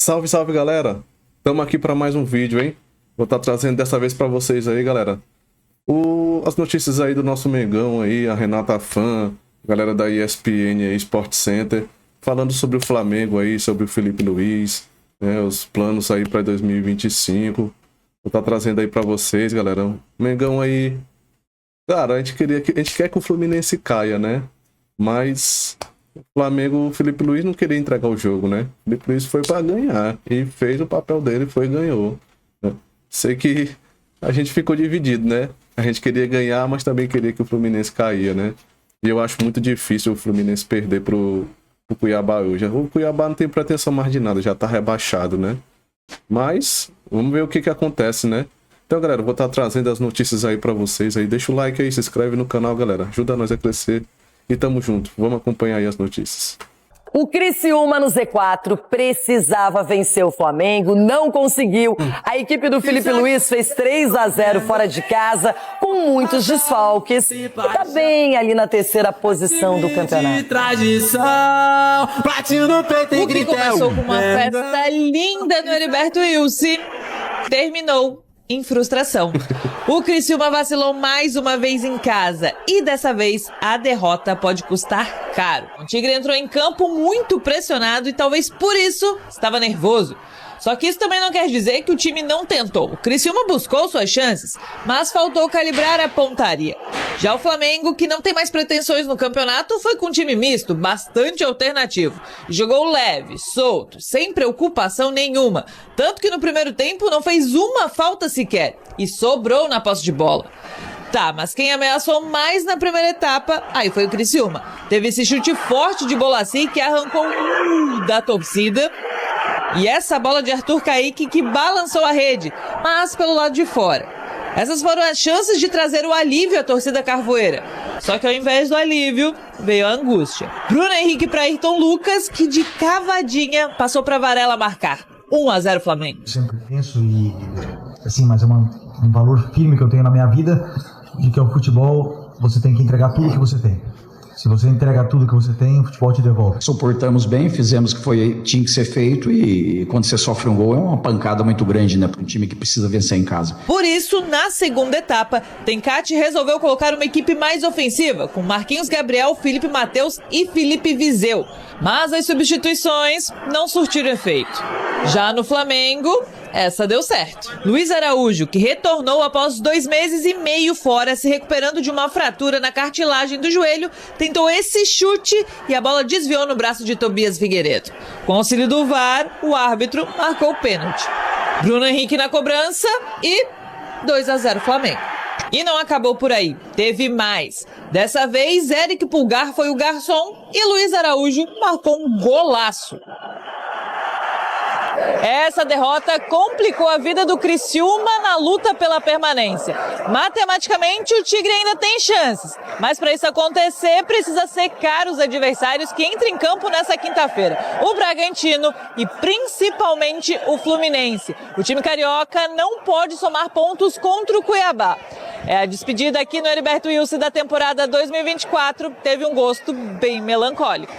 Salve, salve, galera! Estamos aqui para mais um vídeo, hein? Vou estar trazendo dessa vez para vocês aí, galera, as notícias aí do nosso Mengão aí, a Renata Fã, galera da ESPN aí, Sport Center, falando sobre o Flamengo aí, sobre o Felipe Luiz, né, os planos aí para 2025. Vou estar trazendo aí para vocês, galera. O Mengão aí, cara, a gente quer que o Fluminense caia, né? Mas o Flamengo, o Felipe Luiz não queria entregar o jogo, né? O Felipe Luiz foi para ganhar e fez o papel dele, foi e ganhou, né? Sei que a gente ficou dividido, né? A gente queria ganhar, mas também queria que o Fluminense caia, né? E eu acho muito difícil o Fluminense perder pro Cuiabá hoje. O Cuiabá não tem pretensão mais de nada, já tá rebaixado, né? Mas vamos ver o que acontece, né? Então, galera, eu vou estar trazendo as notícias aí para vocês aí. Deixa o like aí, se inscreve no canal, galera. Ajuda nós a crescer. E tamo junto. Vamos acompanhar aí as notícias. O Criciúma no Z4 precisava vencer o Flamengo, não conseguiu. A equipe do Felipe Luiz fez 3-0 fora de casa, com muitos desfalques. E tá bem ali na terceira posição do campeonato. O que começou com uma festa linda no Heriberto Wilson terminou em frustração. O Criciúma vacilou mais uma vez em casa e dessa vez a derrota pode custar caro. O Tigre entrou em campo muito pressionado e talvez por isso estava nervoso. Só que isso também não quer dizer que o time não tentou. O Criciúma buscou suas chances, mas faltou calibrar a pontaria. Já o Flamengo, que não tem mais pretensões no campeonato, foi com um time misto, bastante alternativo. Jogou leve, solto, sem preocupação nenhuma. Tanto que no primeiro tempo não fez uma falta sequer e sobrou na posse de bola. Tá, mas quem ameaçou mais na primeira etapa, aí foi o Criciúma. Teve esse chute forte de Bolaci que arrancou da torcida. E essa bola de Arthur Caíque que balançou a rede, mas pelo lado de fora. Essas foram as chances de trazer o alívio à torcida carvoeira. Só que ao invés do alívio, veio a angústia. Bruno Henrique para Ayrton Lucas, que de cavadinha passou para Varela marcar. 1-0 Flamengo. Sempre penso e, assim, mas é um valor firme que eu tenho na minha vida, de que o futebol, você tem que entregar tudo que você tem. Se você entrega tudo que você tem, o futebol te devolve. Suportamos bem, fizemos o que tinha que ser feito e quando você sofre um gol é uma pancada muito grande, né, para um time que precisa vencer em casa. Por isso, na segunda etapa, Tencati resolveu colocar uma equipe mais ofensiva, com Marquinhos Gabriel, Felipe Mateus e Felipe Viseu. Mas as substituições não surtiram efeito. Já no Flamengo, essa deu certo. Luiz Araújo, que retornou após 2 meses e meio fora, se recuperando de uma fratura na cartilagem do joelho, tentou esse chute e a bola desviou no braço de Tobias Figueiredo. Com auxílio do VAR, o árbitro marcou o pênalti. Bruno Henrique na cobrança e 2-0 Flamengo. E não acabou por aí, teve mais. Dessa vez, Eric Pulgar foi o garçom e Luiz Araújo marcou um golaço. Essa derrota complicou a vida do Criciúma na luta pela permanência. Matematicamente, o Tigre ainda tem chances, mas para isso acontecer, precisa secar os adversários que entram em campo nessa quinta-feira. O Bragantino e principalmente o Fluminense. O time carioca não pode somar pontos contra o Cuiabá. A despedida aqui no Heriberto Wilson da temporada 2024 teve um gosto bem melancólico.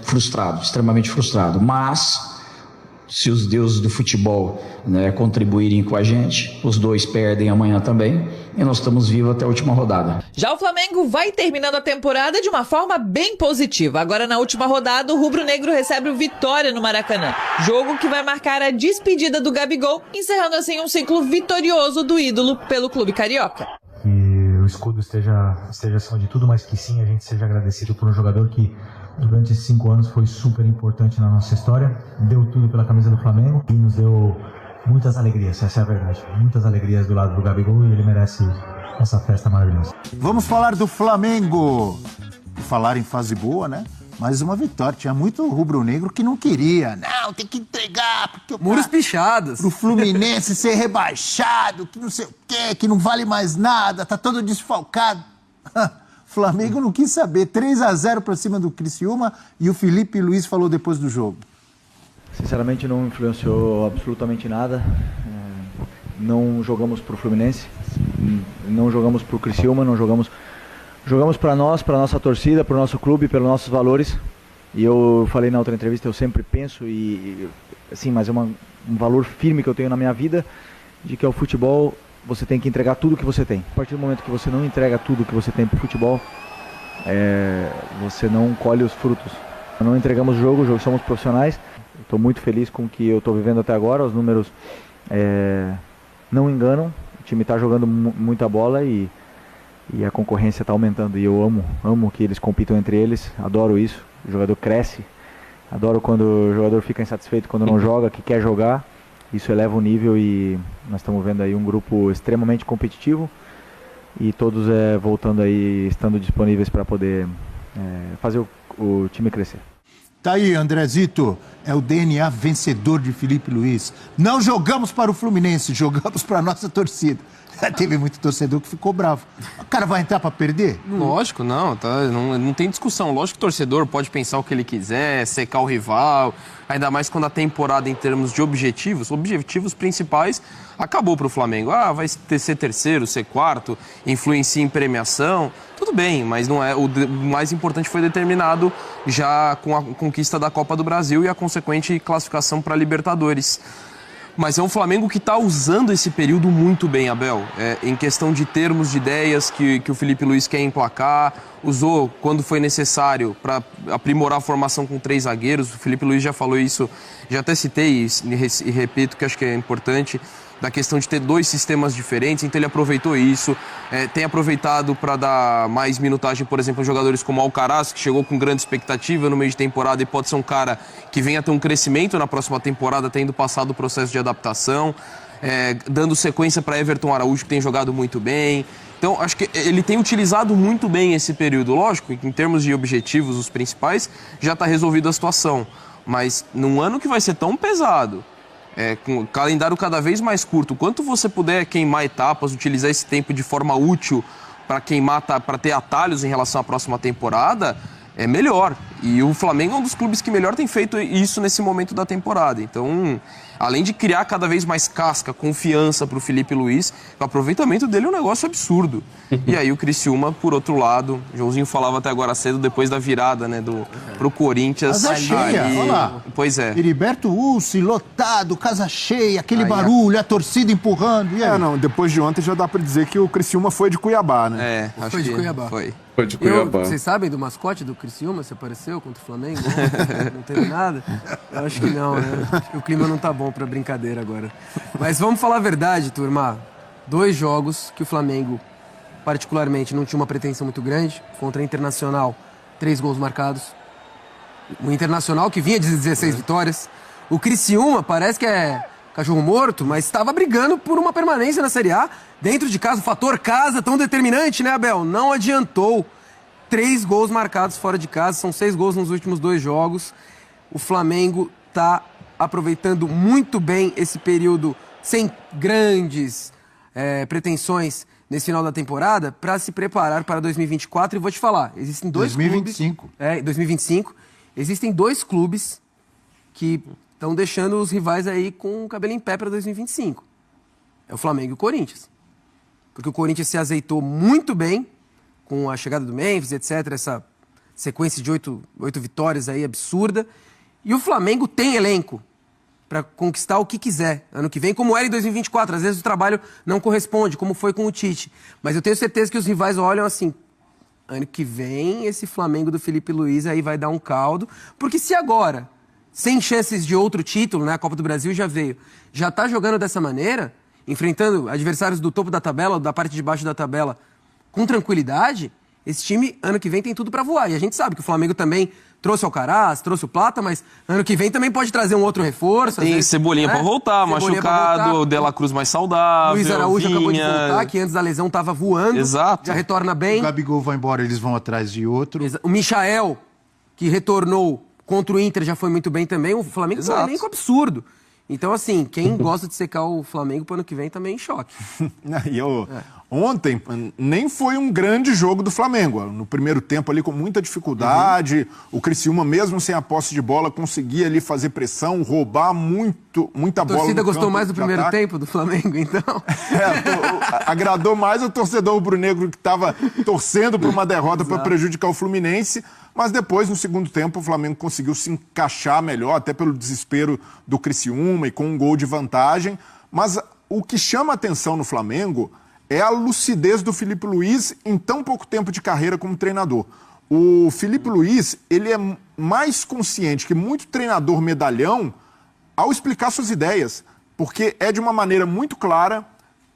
Frustrado, extremamente frustrado, mas se os deuses do futebol, né, contribuírem com a gente, os dois perdem amanhã também e nós estamos vivos até a última rodada. Já o Flamengo vai terminando a temporada de uma forma bem positiva. Agora na última rodada o rubro-negro recebe o Vitória no Maracanã. Jogo que vai marcar a despedida do Gabigol, encerrando assim um ciclo vitorioso do ídolo pelo clube carioca. Que o escudo esteja acima de tudo, mas que sim, a gente seja agradecido por um jogador que durante esses 5 anos foi super importante na nossa história, deu tudo pela camisa do Flamengo e nos deu muitas alegrias, essa é a verdade. Muitas alegrias do lado do Gabigol e ele merece essa festa maravilhosa. Vamos falar do Flamengo. Falar em fase boa, né? Mais uma vitória. Tinha muito rubro-negro que não queria. Não, tem que entregar. Porque muros pichados. Pro Fluminense ser rebaixado, que não sei o quê, que não vale mais nada, tá todo desfalcado. Flamengo não quis saber. 3-0 para cima do Criciúma e o Felipe Luiz falou depois do jogo. Sinceramente não influenciou absolutamente nada. Não jogamos pro Fluminense, não jogamos pro Criciúma, não jogamos para nós, para nossa torcida, para o nosso clube, pelos nossos valores. E eu falei na outra entrevista, eu sempre penso, assim, mas é um valor firme que eu tenho na minha vida, de que ao futebol você tem que entregar tudo que você tem. A partir do momento que você não entrega tudo que você tem pro futebol, você não colhe os frutos. Não entregamos jogo, somos profissionais. Estou muito feliz com o que eu estou vivendo até agora, os números não enganam, o time está jogando muita bola e a concorrência está aumentando. E eu amo que eles compitam entre eles, adoro isso, o jogador cresce, adoro quando o jogador fica insatisfeito quando não joga, que quer jogar, isso eleva o nível e nós estamos vendo aí um grupo extremamente competitivo e todos voltando aí, estando disponíveis para poder fazer o time crescer. Tá aí, Andrezito, é o DNA vencedor de Filipe Luiz. Não jogamos para o Fluminense, jogamos para a nossa torcida. Teve muito torcedor que ficou bravo. O cara vai entrar para perder? Lógico, não tem discussão. Lógico que o torcedor pode pensar o que ele quiser, secar o rival, ainda mais quando a temporada em termos de objetivos principais, acabou para o Flamengo. Vai ser terceiro, ser quarto, influencia em premiação, tudo bem, mas não é. O mais importante foi determinado já com a conquista da Copa do Brasil e a consequente classificação para a Libertadores. Mas é um Flamengo que está usando esse período muito bem, Abel. Em questão de termos, de ideias que o Filipe Luiz quer emplacar. Usou quando foi necessário para aprimorar a formação com 3 zagueiros. O Filipe Luiz já falou isso, já até citei e repito que acho que é importante, da questão de ter 2 sistemas diferentes, então ele aproveitou isso, tem aproveitado para dar mais minutagem, por exemplo, a jogadores como Alcaraz, que chegou com grande expectativa no meio de temporada e pode ser um cara que venha a ter um crescimento na próxima temporada, tendo passado o processo de adaptação, dando sequência para Everton Araújo, que tem jogado muito bem. Então, acho que ele tem utilizado muito bem esse período. Lógico, em termos de objetivos, os principais, já está resolvida a situação. Mas num ano que vai ser tão pesado, com o calendário cada vez mais curto, quanto você puder queimar etapas, utilizar esse tempo de forma útil para para ter atalhos em relação à próxima temporada, é melhor. E o Flamengo é um dos clubes que melhor tem feito isso nesse momento da temporada. Então, além de criar cada vez mais casca, confiança para o Filipe Luiz, o aproveitamento dele é um negócio absurdo. E aí o Criciúma, por outro lado, o Joãozinho falava até agora cedo, depois da virada, né, pro Corinthians. Casa cheia, olha lá. Pois é. Heriberto Ulci, lotado, casa cheia, aquele barulho, a torcida empurrando. E aí? Não, depois de ontem já dá pra dizer que o Criciúma foi de Cuiabá, né? Acho foi de que Cuiabá. Foi. Foi de Cuiabá. Vocês sabem do mascote do Criciúma? Se apareceu contra o Flamengo? Não teve nada? Eu acho que não, né? Acho que o clima não tá bom pra brincadeira agora. Mas vamos falar a verdade, turma. 2 jogos que o Flamengo, particularmente, não tinha uma pretensão muito grande. Contra a Internacional, 3 gols marcados. O Internacional que vinha de 16 vitórias. O Criciúma parece que é cachorro morto, mas estava brigando por uma permanência na Série A. Dentro de casa, o fator casa tão determinante, né, Abel? Não adiantou. 3 gols marcados fora de casa, são 6 gols nos últimos 2 jogos. O Flamengo está aproveitando muito bem esse período sem grandes pretensões nesse final da temporada para se preparar para 2024. E vou te falar, existem 2 2025. clubes... 2025. Existem 2 clubes que estão deixando os rivais aí com o cabelo em pé para 2025. É o Flamengo e o Corinthians. Porque o Corinthians se azeitou muito bem com a chegada do Memphis, etc. Essa sequência de 8 vitórias aí absurda. E o Flamengo tem elenco para conquistar o que quiser ano que vem, como era em 2024. Às vezes o trabalho não corresponde, como foi com o Tite. Mas eu tenho certeza que os rivais olham assim, ano que vem esse Flamengo do Filipe Luiz aí vai dar um caldo. Porque se agora, sem chances de outro título, né, a Copa do Brasil já veio, já tá jogando dessa maneira, enfrentando adversários do topo da tabela, da parte de baixo da tabela, com tranquilidade, esse time, ano que vem, tem tudo para voar. E a gente sabe que o Flamengo também trouxe o Alcaraz, trouxe o Plata, mas ano que vem também pode trazer um outro reforço. Tem Cebolinha para voltar, machucado, o De La Cruz mais saudável. Luiz Araújo Vinha... acabou de voltar, que antes da lesão estava voando. Exato. Já retorna bem. O Gabigol vai embora, eles vão atrás de outro. O Michael, que retornou contra o Inter, já foi muito bem também. O Flamengo tem um elenco absurdo. Então, assim, quem gosta de secar o Flamengo pro ano que vem também é em choque. Ontem nem foi um grande jogo do Flamengo. No primeiro tempo ali com muita dificuldade, o Criciúma mesmo sem a posse de bola conseguia ali fazer pressão, roubar muita bola. A torcida gostou mais do primeiro tempo do Flamengo, então? Agradou mais o torcedor rubro-negro que estava torcendo por uma derrota para prejudicar o Fluminense. mas depois, no segundo tempo, o Flamengo conseguiu se encaixar melhor, até pelo desespero do Criciúma e com um gol de vantagem. Mas o que chama a atenção no Flamengo é a lucidez do Filipe Luís em tão pouco tempo de carreira como treinador. O Filipe Luís, ele é mais consciente que muito treinador medalhão ao explicar suas ideias, porque é de uma maneira muito clara,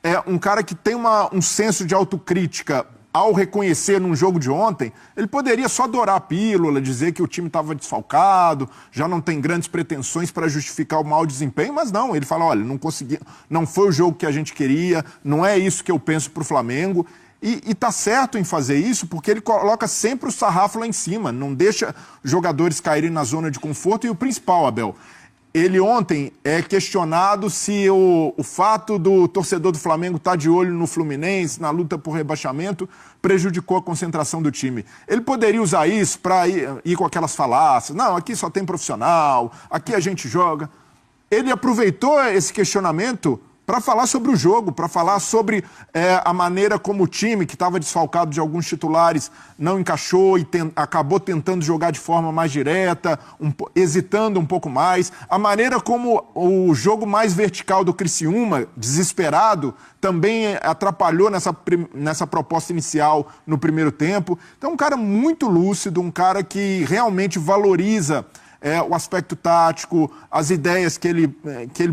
é um cara que tem um senso de autocrítica ao reconhecer num jogo de ontem. Ele poderia só adorar a pílula, dizer que o time estava desfalcado, já não tem grandes pretensões para justificar o mau desempenho, mas não, ele fala, olha, não consegui, não foi o jogo que a gente queria, não é isso que eu penso para o Flamengo. E tá certo em fazer isso, porque ele coloca sempre o sarrafo lá em cima, não deixa jogadores caírem na zona de conforto. E o principal, Abel, ele ontem é questionado se o fato do torcedor do Flamengo estar de olho no Fluminense, na luta por rebaixamento, prejudicou a concentração do time. Ele poderia usar isso para ir com aquelas falácias, não, aqui só tem profissional, aqui a gente joga. Ele aproveitou esse questionamento para falar sobre o jogo, para falar sobre a maneira como o time, que estava desfalcado de alguns titulares, não encaixou e acabou tentando jogar de forma mais direta, hesitando um pouco mais. A maneira como o jogo mais vertical do Criciúma, desesperado, também atrapalhou nessa proposta inicial no primeiro tempo. Então, um cara muito lúcido, um cara que realmente valoriza o aspecto tático, as ideias que ele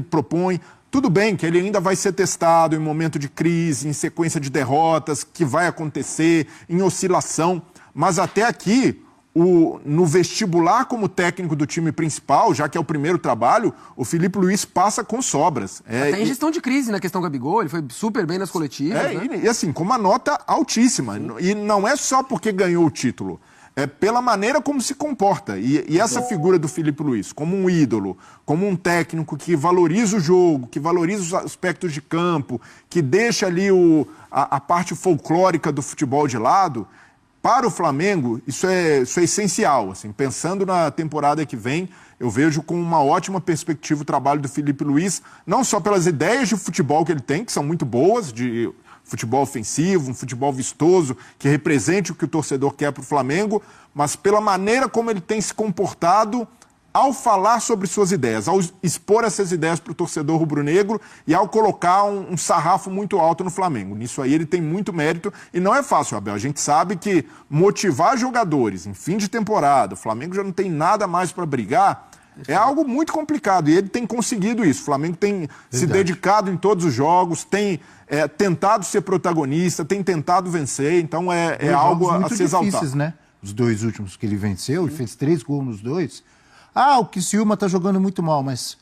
propõe. Tudo bem que ele ainda vai ser testado em momento de crise, em sequência de derrotas, que vai acontecer, em oscilação. Mas até aqui, no vestibular como técnico do time principal, já que é o primeiro trabalho, o Filipe Luís passa com sobras. Até em gestão de crise na questão Gabigol, ele foi super bem nas coletivas. Né? E assim, com uma nota altíssima. E não é só porque ganhou o título. É pela maneira como se comporta. E essa figura do Filipe Luís, como um ídolo, como um técnico que valoriza o jogo, que valoriza os aspectos de campo, que deixa ali a parte folclórica do futebol de lado, para o Flamengo, isso é essencial. Assim, pensando na temporada que vem, eu vejo com uma ótima perspectiva o trabalho do Filipe Luís, não só pelas ideias de futebol que ele tem, que são muito boas, de futebol ofensivo, um futebol vistoso, que represente o que o torcedor quer para o Flamengo, mas pela maneira como ele tem se comportado ao falar sobre suas ideias, ao expor essas ideias para o torcedor rubro-negro e ao colocar um sarrafo muito alto no Flamengo. Nisso aí ele tem muito mérito e não é fácil, Abel. A gente sabe que motivar jogadores em fim de temporada, o Flamengo já não tem nada mais para brigar, é algo muito complicado e ele tem conseguido isso. O Flamengo tem se dedicado em todos os jogos, tem tentado ser protagonista, tem tentado vencer, então é algo a se exaltar. Difíceis, né? Os dois últimos que ele venceu, ele fez 3 gols nos dois. O Criciúma está jogando muito mal, mas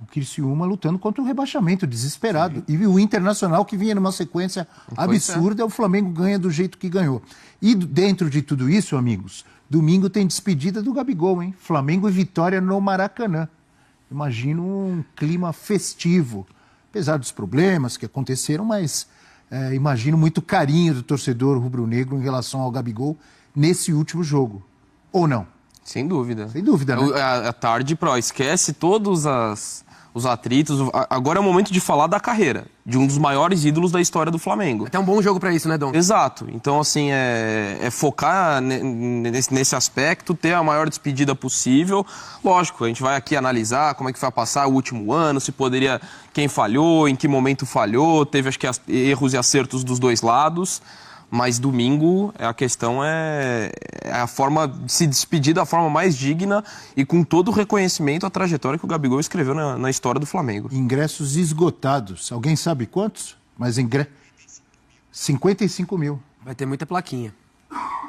o Criciúma lutando contra o rebaixamento, desesperado. Sim. E o Internacional, que vinha numa sequência absurda, o Flamengo ganha do jeito que ganhou. E dentro de tudo isso, amigos, domingo tem despedida do Gabigol, hein? Flamengo e Vitória no Maracanã. Imagino um clima festivo. Apesar dos problemas que aconteceram, mas imagino muito carinho do torcedor rubro-negro em relação ao Gabigol nesse último jogo. Ou não? Sem dúvida. Sem dúvida, né? A tarde, esquece todos os atritos. Agora é o momento de falar da carreira, de um dos maiores ídolos da história do Flamengo. Até um bom jogo pra isso, né, Dom? Exato. Então, assim, é focar nesse aspecto, ter a maior despedida possível. Lógico, a gente vai aqui analisar como é que vai passar o último ano, se poderia, quem falhou, em que momento falhou, teve, acho que, erros e acertos dos dois lados. Mas domingo, a questão é a forma de se despedir da forma mais digna e com todo o reconhecimento à trajetória que o Gabigol escreveu na história do Flamengo. Ingressos esgotados. Alguém sabe quantos? Mas 55 mil. Vai ter muita plaquinha.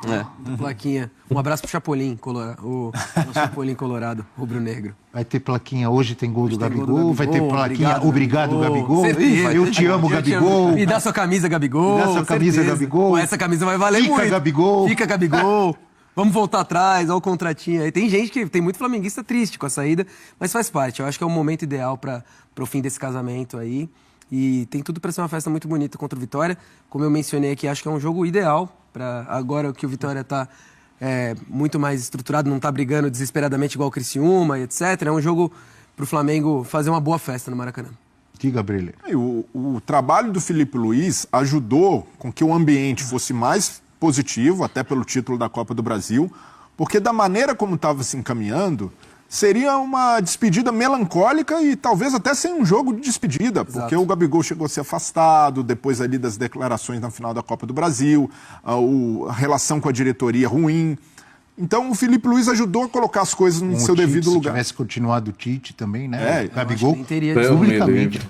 Muita plaquinha. Um abraço pro Chapolin, o Chapolin Colorado, rubro-negro. Vai ter plaquinha, hoje tem gol do Gabigol, vai ter plaquinha, obrigado Gabigol, eu te amo, Gabigol. Me dá sua camisa, Gabigol. Me dá sua camisa, Gabigol. Essa camisa vai valer muito. Fica, Gabigol. Fica, Gabigol. Vamos voltar atrás, olha o contratinho aí. Tem gente que tem muito flamenguista triste com a saída, mas faz parte. Eu acho que é o momento ideal para o fim desse casamento aí. E tem tudo para ser uma festa muito bonita contra o Vitória. Como eu mencionei aqui, acho que é um jogo ideal para agora que o Vitória está muito mais estruturado, não está brigando desesperadamente igual o Criciúma, etc. É um jogo para o Flamengo fazer uma boa festa no Maracanã. Diga, Brilha. O trabalho do Filipe Luís ajudou com que o ambiente fosse mais positivo, até pelo título da Copa do Brasil, Porque da maneira como estava se encaminhando, seria uma despedida melancólica e talvez até sem um jogo de despedida, porque o Gabigol chegou a ser afastado, depois ali das declarações na final da Copa do Brasil, a relação com a diretoria ruim. Então o Filipe Luiz ajudou a colocar as coisas no seu devido lugar. Se tivesse continuado o Tite também, né? O Gabigol publicamente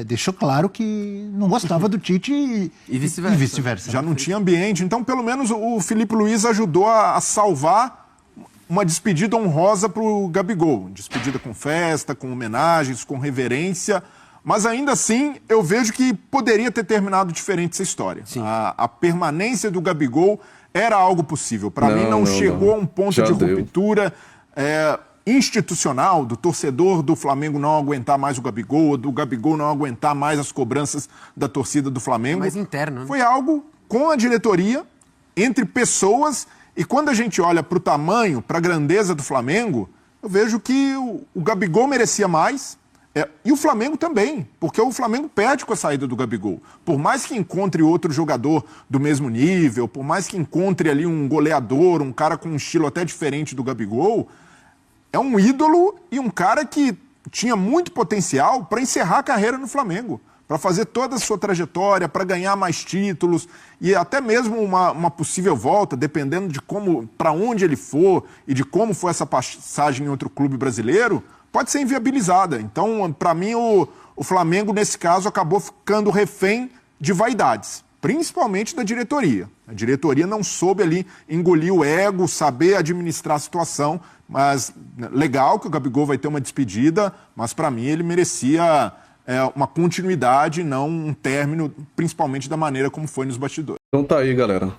deixou claro que não gostava do Tite e vice-versa. Já não tinha ambiente. Então, pelo menos, o Filipe Luiz ajudou a salvar uma despedida honrosa para o Gabigol. Despedida com festa, com homenagens, com reverência. Mas ainda assim, eu vejo que poderia ter terminado diferente essa história. A permanência do Gabigol era algo possível. Para mim, não chegou a um ponto Já de deu. ruptura institucional, do torcedor do Flamengo não aguentar mais o Gabigol, do Gabigol não aguentar mais as cobranças da torcida do Flamengo. Mais interno, né? Foi algo com a diretoria, entre pessoas, e quando a gente olha para o tamanho, para a grandeza do Flamengo, eu vejo que o Gabigol merecia mais, e o Flamengo também, porque o Flamengo perde com a saída do Gabigol. Por mais que encontre outro jogador do mesmo nível, por mais que encontre ali um goleador, um cara com um estilo até diferente do Gabigol, é um ídolo e um cara que tinha muito potencial para encerrar a carreira no Flamengo, para fazer toda a sua trajetória, para ganhar mais títulos e até mesmo uma possível volta, dependendo de como, para onde ele for e de como for essa passagem em outro clube brasileiro, pode ser inviabilizada. Então, para mim, o Flamengo, nesse caso, acabou ficando refém de vaidades, principalmente da diretoria. A diretoria não soube ali engolir o ego, saber administrar a situação, mas legal que o Gabigol vai ter uma despedida, mas para mim ele merecia uma continuidade, não um término, principalmente da maneira como foi nos bastidores. Então tá aí, galera.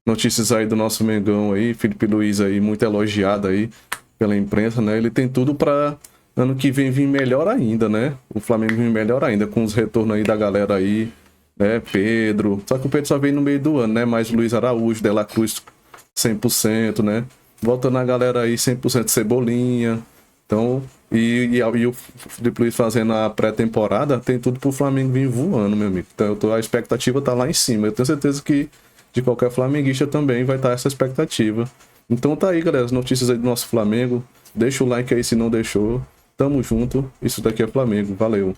Notícias aí do nosso Mengão aí, Filipe Luiz aí, muito elogiado aí pela imprensa, né? Ele tem tudo pra ano que vem vir melhor ainda, né? O Flamengo vir melhor ainda, com os retornos aí da galera aí, né? Pedro. Só que o Pedro só veio no meio do ano, né? Mas Luiz Araújo, De La Cruz 100%, né? Voltando a galera aí 100% Cebolinha. Então, e o Filipe Luiz fazendo a pré-temporada, tem tudo pro Flamengo vir voando, meu amigo. Então a expectativa tá lá em cima. Eu tenho certeza que de qualquer flamenguista também vai estar essa expectativa. Então tá aí, galera, as notícias aí do nosso Flamengo. Deixa o like aí se não deixou. Tamo junto. Isso daqui é Flamengo. Valeu.